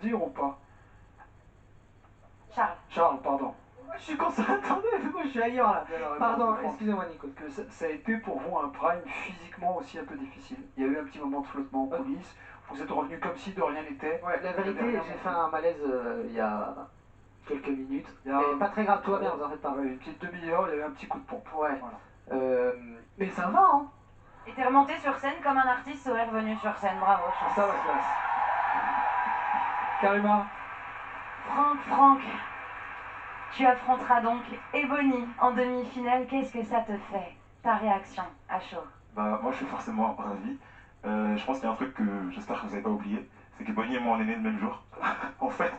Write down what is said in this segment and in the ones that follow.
dire ou pas? Charles. Charles, pardon. Je suis concentré, attendez, moi je suis ailleurs là. Pardon, excusez-moi Nico. Que ça a été pour vous un prime physiquement aussi un peu difficile. Il y a eu un petit moment de flottement en coulisses, vous êtes revenu comme si de rien n'était. Ouais, la vérité, j'ai fait un malaise il y a quelques minutes. Mais pas très grave, tout va bien, vous en faites pas. Ouais, une petite demi-heure, il y avait un petit coup de pompe. Ouais. Voilà. Mais ça va, hein. Et t'es remonté sur scène comme un artiste serait revenu sur scène, bravo. C'est ça la classe. Karima. Franck, tu affronteras donc Ebony en demi-finale. Qu'est-ce que ça te fait, ta réaction à chaud? Bah moi je suis forcément ravi. Je pense qu'il y a un truc que j'espère que vous n'avez pas oublié, c'est que Bonnie et moi on est nés le même jour. En fait.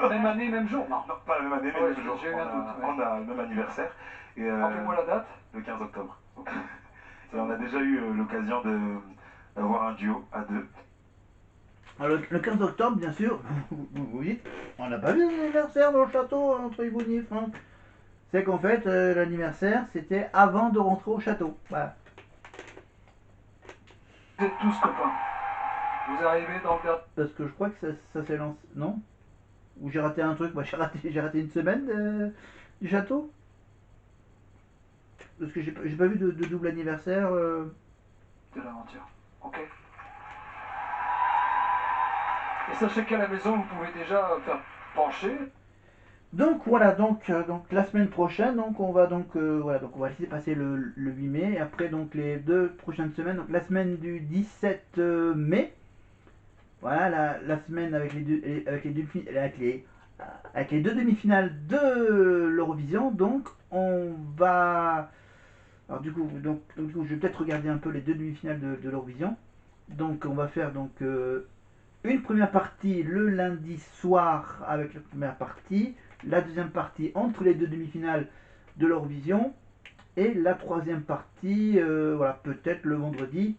Même année, même jour? Non. Non, pas la même année, mais le même jour. J'ai eu un doute. On a le même anniversaire. Rappelez-moi la date. Le 15 octobre. Et on a déjà eu l'occasion d'avoir un duo à deux. Alors, le 15 octobre, bien sûr, vous dites, on n'a pas vu l'anniversaire dans le château entre Yvonne et Franck. C'est qu'en fait, l'anniversaire, c'était avant de rentrer au château. Voilà. Vous êtes tous copains. Vous arrivez dans le dernier. Parce que je crois que ça s'est lancé. Non? Ou j'ai raté un truc? Moi, j'ai raté une semaine du château. Parce que j'ai pas vu de double anniversaire. De l'aventure. Ok. Et sachez qu'à la maison, vous pouvez déjà faire pencher. Donc voilà, donc la semaine prochaine, donc on va voilà, donc on va laisser passer le 8 mai, et après donc les 2 prochaines semaines, donc la semaine du 17 mai, voilà la semaine avec les deux demi-finales de l'Eurovision, donc on va, alors du coup je vais peut-être regarder un peu les deux demi-finales de l'Eurovision, donc on va faire une première partie le lundi soir avec la première partie, la deuxième partie entre les deux demi-finales de l'Eurovision, et la troisième partie, voilà, peut-être le vendredi.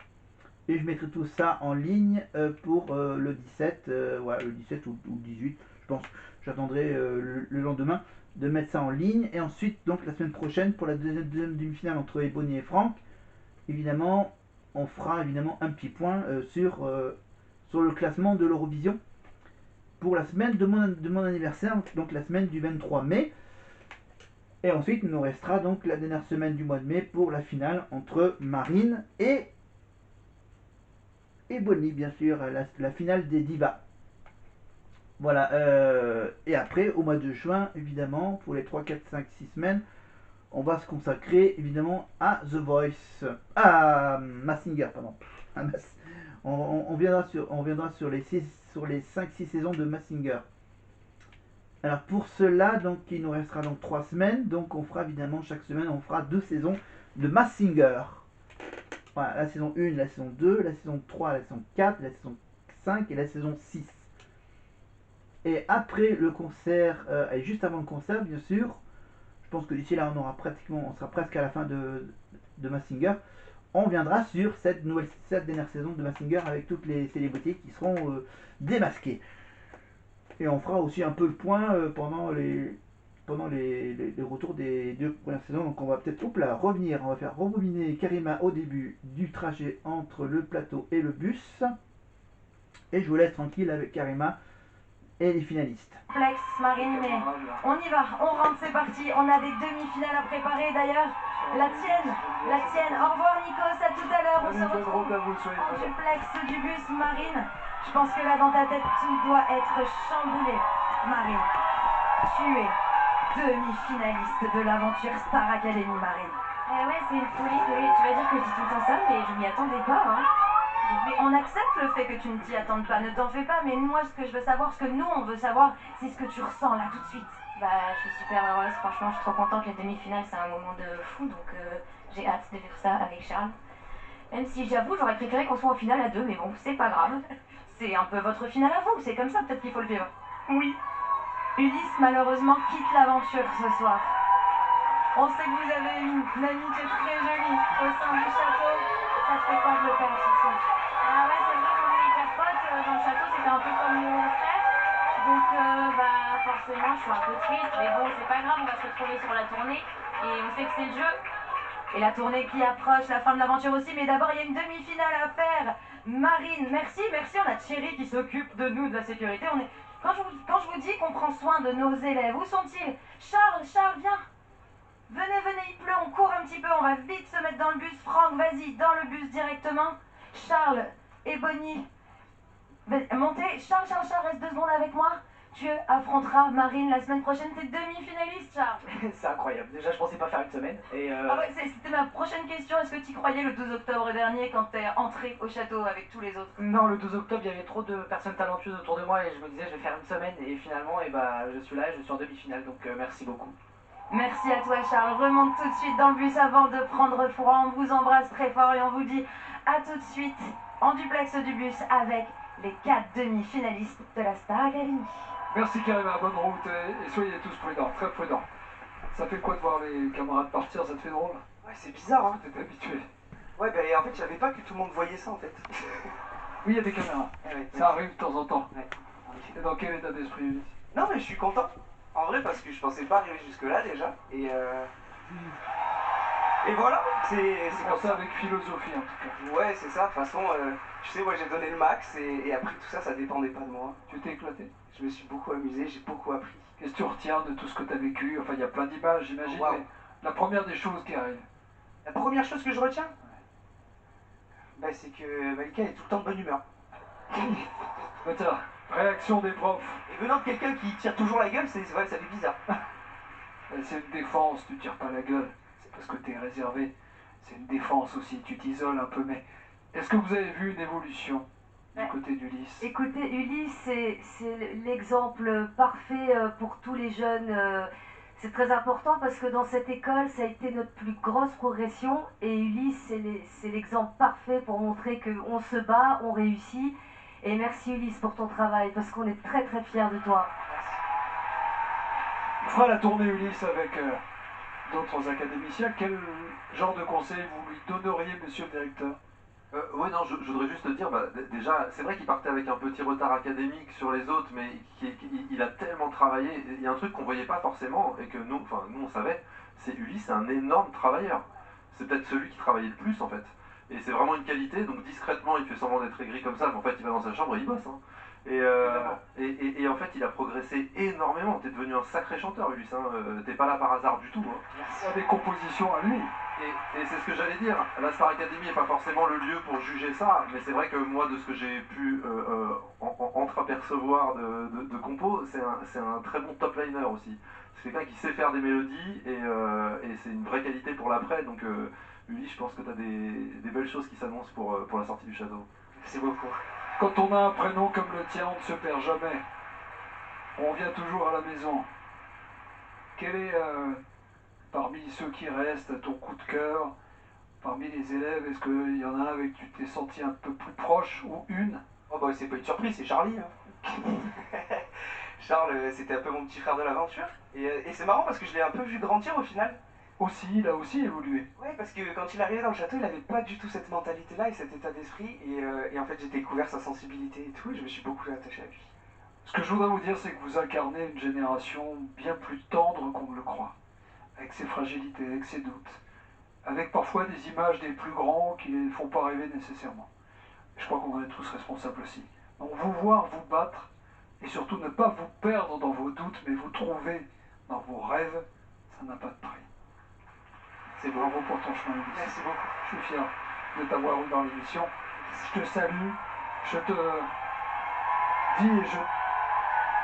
Et je mettrai tout ça en ligne pour le 17, voilà, le 17 ou le 18, je pense. J'attendrai le lendemain de mettre ça en ligne. Et ensuite, donc la semaine prochaine, pour la deuxième demi-finale entre Ebony et Franck, évidemment, on fera évidemment un petit point sur le classement de l'Eurovision pour la semaine de mon anniversaire, donc la semaine du 23 mai. Et ensuite, il nous restera donc la dernière semaine du mois de mai pour la finale entre Marine et Bonnie, bien sûr, la finale des divas. Voilà, et après, au mois de juin, évidemment, pour les 3, 4, 5, 6 semaines, on va se consacrer évidemment à The Voice, à Mask Singer, pardon. On viendra sur les 5-6 saisons de Mask Singer. Alors pour cela, donc il nous restera donc 3 semaines, donc on fera évidemment chaque semaine, on fera 2 saisons de Mask Singer. Voilà, la saison 1, la saison 2, la saison 3, la saison 4, la saison 5 et la saison 6. Et après le concert, et juste avant le concert bien sûr, je pense que d'ici là on sera presque à la fin de Mask Singer. On viendra sur cette dernière saison de Mask Singer avec toutes les célébrités qui seront démasquées. Et on fera aussi un peu le point pendant les retours des 2 premières saisons. Donc on va peut-être revenir, on va faire rebobiner Karima au début du trajet entre le plateau et le bus. Et je vous laisse tranquille avec Karima et les finalistes. Flex, Marine, mais on y va, on rentre, c'est parti. On a des demi-finales à préparer d'ailleurs. La tienne. Au revoir Nikos, à tout à l'heure. On se retrouve en duplex du bus, Marine. Je pense que là dans ta tête tout doit être chamboulé. Marine, tu es demi-finaliste de l'aventure Star Academy, Marine. Ouais, c'est une folie. Tu vas dire que je dis tout le temps ça, mais je m'y attendais pas, hein. Mais on accepte le fait que tu ne t'y attendes pas, ne t'en fais pas, mais moi ce que je veux savoir, ce que nous on veut savoir, c'est ce que tu ressens là tout de suite. Bah, je suis super heureuse, franchement, je suis trop contente. Les demi-finales, c'est un moment de fou, donc j'ai hâte de vivre ça avec Charles. Même si j'avoue, j'aurais préféré qu'on soit au final à 2, mais bon, c'est pas grave. C'est un peu votre finale à vous, c'est comme ça peut-être qu'il faut le vivre. Oui. Ulysse malheureusement quitte l'aventure ce soir. On sait que vous avez une amitié très jolie au sein du château. Ça te fait quoi de le perdre ce soir? Ah ouais, c'est vrai qu'on est hyper potes dans le château, c'était un peu comme mon frère. Donc bah forcément je suis un peu triste, mais bon c'est pas grave, on va se retrouver sur la tournée et on sait que c'est le jeu. Et la tournée qui approche, la fin de l'aventure aussi, mais d'abord il y a une demi-finale à faire. Marine. Merci, on a Thierry qui s'occupe de nous, de la sécurité. Quand je vous dis qu'on prend soin de nos élèves, où sont-ils? Charles, viens. Venez, il pleut, on court un petit peu, on va vite se mettre dans le bus. Franck, vas-y, dans le bus directement. Charles et Bonnie, montez. Charles, reste 2 secondes avec moi. Tu affronteras Marine la semaine prochaine, t'es demi-finaliste, Charles. C'est incroyable. Déjà, je pensais pas faire une semaine. Ah ouais, c'était ma prochaine question. Est-ce que tu croyais le 12 octobre dernier quand t'es entré au château avec tous les autres? Non, le 12 octobre, il y avait trop de personnes talentueuses autour de moi et je me disais, je vais faire une semaine. Et finalement, je suis là et je suis en demi-finale. Donc, merci beaucoup. Merci à toi, Charles. Remonte tout de suite dans le bus avant de prendre froid. On vous embrasse très fort et on vous dit à tout de suite en duplex du bus avec les 4 demi-finalistes de la Star Academy. Merci Karima, bonne route et soyez tous prudents, très prudents. Ça fait quoi de voir les camarades partir, ça te fait drôle? Ouais, c'est bizarre, hein. T'étais habitué. Ouais, bah en fait, je savais pas que tout le monde voyait ça, en fait. Oui, il y a des caméras. Ouais, ça arrive de temps en temps. Ouais, en effet. Et dans quel état d'esprit, Ulysse? Non, mais je suis content. En vrai, parce que je pensais pas arriver jusque-là, déjà. Et voilà, c'est pour ça avec philosophie, en tout cas. Ouais, c'est ça. De toute façon, tu sais, moi, j'ai donné le max et après tout ça, ça dépendait pas de moi. Tu t'es éclaté? Je me suis beaucoup amusé, j'ai beaucoup appris. Qu'est-ce que tu retiens de tout ce que tu as vécu? Enfin, il y a plein d'images, j'imagine, Wow. mais la première des choses qui arrive. La première chose que je retiens, bah, c'est que Malika est tout le temps de bonne humeur. Bah, tiens, réaction des profs. Et venant de quelqu'un qui tire toujours la gueule, c'est vrai, ça fait bizarre. C'est une défense, tu tires pas la gueule. C'est parce que tu es réservé. C'est une défense aussi, tu t'isoles un peu. Mais est-ce que vous avez vu une évolution du côté d'Ulysse? Écoutez, Ulysse, c'est l'exemple parfait pour tous les jeunes. C'est très important parce que dans cette école, ça a été notre plus grosse progression. Et Ulysse, c'est l'exemple parfait pour montrer qu'on se bat, on réussit. Et merci Ulysse pour ton travail parce qu'on est très très fiers de toi. On fera la tournée Ulysse avec d'autres académiciens. Quel genre de conseil vous lui donneriez, monsieur le directeur? Oui, non, je voudrais juste te dire, déjà, c'est vrai qu'il partait avec un petit retard académique sur les autres, mais il a tellement travaillé. Il y a un truc qu'on voyait pas forcément, et que nous on savait, c'est Ulysse, c'est un énorme travailleur. C'est peut-être celui qui travaillait le plus, en fait. Et c'est vraiment une qualité, donc discrètement, il fait semblant d'être aigri comme ça, mais en fait, il va dans sa chambre et il bosse. Hein. Et en fait, il a progressé énormément. T'es devenu un sacré chanteur, Ulysse. Hein. T'es pas là par hasard du tout. Hein. Il y a des compositions à lui. Et c'est ce que j'allais dire. La Star Academy n'est pas forcément le lieu pour juger ça, mais c'est vrai que moi, de ce que j'ai pu entreapercevoir de compos, c'est un très bon top liner aussi. C'est quelqu'un qui sait faire des mélodies et c'est une vraie qualité pour l'après. Donc, Ulysse, je pense que tu as des belles choses qui s'annoncent pour la sortie du château. Merci beaucoup. Quand on a un prénom comme le tien, on ne se perd jamais. On revient toujours à la maison. Quel est, parmi ceux qui restent, ton coup de cœur? Parmi les élèves, est-ce qu'il y en a un avec qui tu t'es senti un peu plus proche ou une? Oh bah c'est pas une surprise, c'est Charlie. Hein. Charles, c'était un peu mon petit frère de l'aventure. Et c'est marrant parce que je l'ai un peu vu grandir au final. Aussi, il a aussi évolué. Ouais, parce que quand il arrivait dans le château, il avait pas du tout cette mentalité-là et cet état d'esprit. Et en fait, j'ai découvert sa sensibilité et tout, et je me suis beaucoup attaché à lui. Ce que je voudrais vous dire, c'est que vous incarnez une génération bien plus tendre qu'on ne le croit. Avec ses fragilités, avec ses doutes. Avec parfois des images des plus grands qui ne font pas rêver nécessairement. Je crois qu'on en est tous responsables aussi. Donc vous voir vous battre, et surtout ne pas vous perdre dans vos doutes, mais vous trouver dans vos rêves, ça n'a pas de prix. C'est bravo pour ton chemin. Merci beaucoup. Je suis fier de t'avoir eu dans l'émission. Je te salue, je te dis et je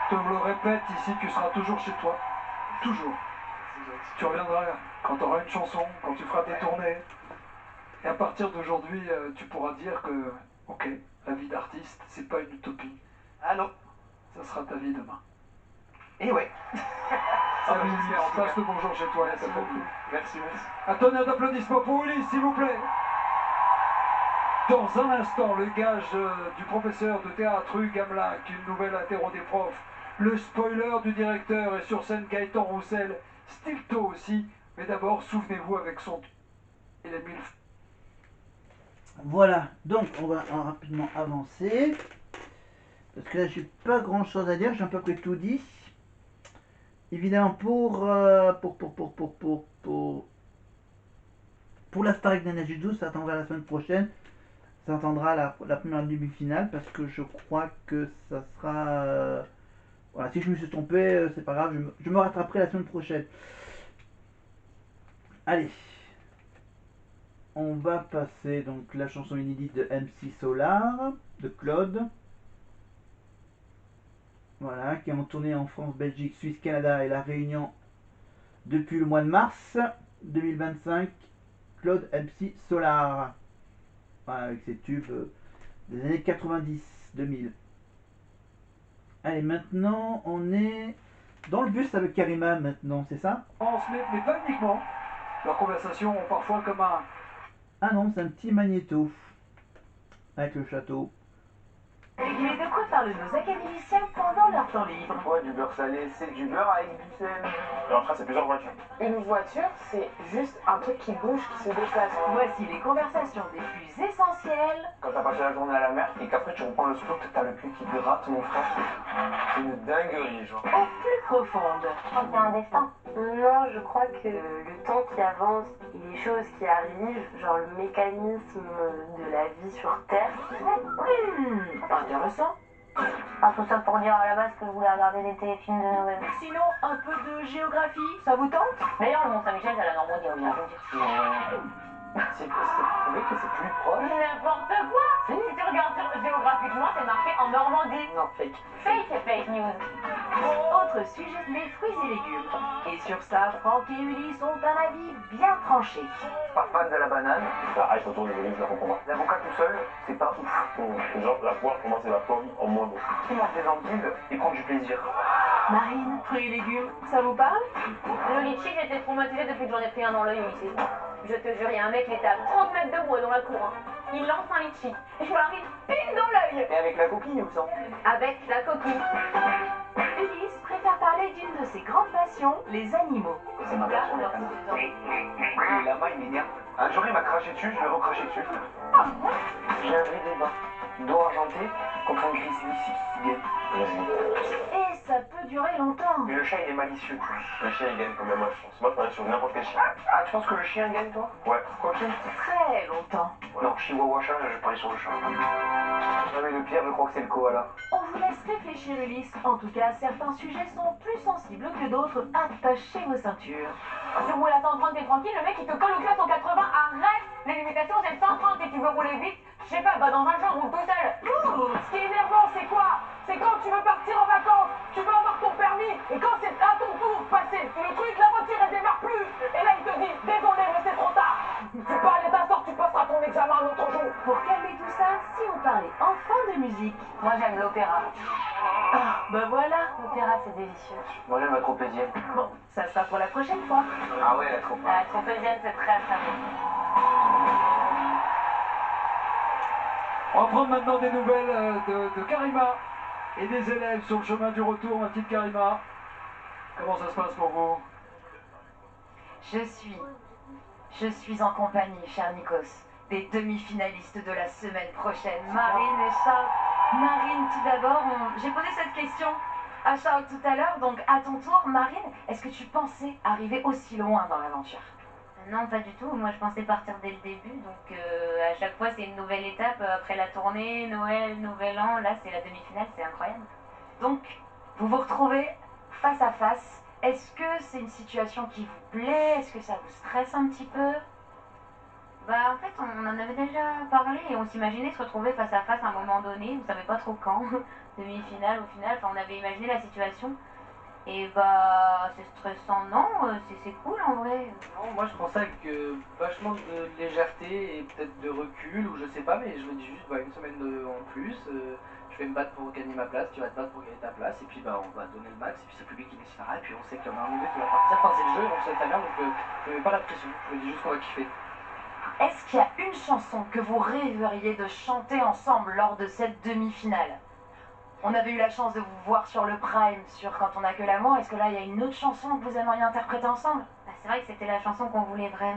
te le répète ici, tu seras toujours chez toi. Toujours. Tu reviendras quand tu auras une chanson, quand tu feras des tournées. Et à partir d'aujourd'hui, tu pourras dire que, ok, la vie d'artiste, c'est pas une utopie. Ah non. Ça sera ta vie demain. Et ouais. Salut, passe le bonjour chez toi. Merci beaucoup. Merci. Un tonnerre d'applaudissements pour Ulysse, s'il vous plaît. Dans un instant, le gage du professeur de théâtre Hugues Gamelin, une nouvelle interro des profs. Le spoiler du directeur et sur scène Gaëtan Roussel, Stilto aussi. Mais d'abord, souvenez-vous avec son... Il est 1000... Voilà, donc on va rapidement avancer. Parce que là, j'ai pas grand chose à dire, j'ai à peu près tout dit. Évidemment, pour la Star Academy 12, ça attendra la semaine prochaine. s'attendra à la première demi-finale parce que je crois que ça sera... voilà, si je me suis trompé, c'est pas grave, je me rattraperai la semaine prochaine. Allez, on va passer donc la chanson inédite de MC Solar, de Claude. Voilà, qui est en tournée en France, Belgique, Suisse, Canada et La Réunion depuis le mois de mars 2025. Claude MC Solar. Voilà, avec ses tubes des années 90-2000. Allez, maintenant on est dans le bus avec Karima maintenant, c'est ça? Mais pas uniquement. Leurs conversations ont parfois comme un... Ah non, c'est un petit magnéto avec le château. Il est de quoi parlent nos académiciens pendant leur temps libre. Ouais, du beurre salé, c'est du beurre avec du sel. Et en train, c'est plusieurs voitures. Une voiture, c'est juste un truc qui bouge, qui se déplace. Voici les conversations les plus essentielles. Quand t'as passé la journée à la mer et qu'après tu reprends le scout, t'as le cul qui gratte, mon frère. C'est une dinguerie, genre. Au plus profonde. Je crois qu'il y a un destin. Non, je crois que le temps qui avance et les choses qui arrivent, genre le mécanisme de la vie sur Terre. Intéressant. Enfin, tout ça pour dire à la base que je voulais regarder des téléfilms de Noël. Sinon, un peu de géographie, ça vous tente? D'ailleurs, le Mont-Saint-Michel, c'est à la Normandie, on vient de dire. C'est prouvé que c'est plus proche. N'importe quoi. Si tu regardes géographiquement, c'est marqué en Normandie. Non, fake. Fake news. Autre sujet, les fruits et légumes. Et sur ça, Franck et Ulysse ont un avis bien tranché. Pas fan de la banane. La hype autour des olives, je la comprends pas. L'avocat tout seul, c'est pas ouf. Genre, la poire, pour moi, c'est la pomme en moins bon. Qui mange des endives et prend du plaisir. Marine, fruits et légumes, ça vous parle? Le litchi, j'étais traumatisée depuis que j'en ai pris un dans l'œil au lycée. Je te jure, il y a un mec qui était à 30 mètres de moi dans la cour. Il lance un litchi. Et je m'arrive pile dans l'œil. Et avec la coquille ou sans? Avec la coquille. Ulysse préfère parler d'une de ses grandes passions, les animaux. C'est ma passion, les canards. Le lama, il m'énerve. Un jour, il m'a craché dessus, je l'ai recraché dessus. J'ai un vrai débat. Dos argenté contre un grizzly qui gagne. Et ça peut durer longtemps. Mais le chat, il est malicieux. Le chien, il gagne quand même, moi, je pense. Moi, je parie sur n'importe quel chien. Ah, tu penses que le chien gagne, toi? Ouais. Coquille? Très longtemps. Non, chihuahua chat, je parie sur le chat. Non, mais le pire, je crois que c'est le koala. On vous laisse réfléchir, Ulysse. En tout cas, certains sujets sont plus sensibles que d'autres. Attachez vos ceintures. Tu roules à 130, t'es tranquille, le mec il te colle au cul à 180, arrête. Les limitations c'est 130 et tu veux rouler vite, je sais pas, bah dans un champ, roule tout seul. Ce qui est énervant, c'est quoi? C'est quand tu veux partir en vacances, tu veux avoir ton permis, et quand c'est à ton tour de passer le truc, la voiture elle démarre plus. Et là il te dit, désolé mais c'est trop tard. Tu peux aller t'asseoir, tu passeras ton examen un autre jour. Pour calmer tout ça, si on parlait enfin de musique. Moi j'aime l'opéra. Ah, bah voilà. L'opéra, c'est délicieux. Moi, j'aime la tropézienne. Bon, ça sera pour la prochaine fois. Ah ouais, la tropézienne. La tropézienne c'est très très bon. On va prendre maintenant des nouvelles de Karima et des élèves sur le chemin du retour, ma petite Karima. Comment ça se passe pour vous? Je suis en compagnie, cher Nikos, des demi-finalistes de la semaine prochaine, Marine et Charles. Marine, tout d'abord, j'ai posé cette question à Charles tout à l'heure, donc à ton tour, Marine, est-ce que tu pensais arriver aussi loin dans l'aventure? Non, pas du tout. Moi, je pensais partir dès le début. Donc, à chaque fois, c'est une nouvelle étape. Après la tournée, Noël, Nouvel An. Là, c'est la demi-finale. C'est incroyable. Donc, vous vous retrouvez face à face. Est-ce que c'est une situation qui vous plaît? Est-ce que ça vous stresse un petit peu? Bah, en fait, on en avait déjà parlé et on s'imaginait se retrouver face à face à un moment donné. On savait pas trop quand. Demi-finale, au final. Enfin, on avait imaginé la situation. Et bah, c'est stressant, non? C'est cool en vrai. Non, moi je pensais avec vachement de légèreté et peut-être de recul, ou je sais pas, mais je me dis juste, bah, une semaine en plus, je vais me battre pour gagner ma place, tu vas te battre pour gagner ta place, et puis bah, on va donner le max, et puis c'est le public qui décidera, et puis on sait qu'il y en a un ou deux qui va partir. Enfin, c'est le jeu, on sait très bien, donc je mets pas la pression, je me dis juste qu'on va kiffer. Est-ce qu'il y a une chanson que vous rêveriez de chanter ensemble lors de cette demi-finale? On avait eu la chance de vous voir sur le Prime, sur Quand on n'a que l'amour. Est-ce que là, il y a une autre chanson que vous aimeriez interpréter ensemble? Bah, c'est vrai que c'était la chanson qu'on voulait vraiment.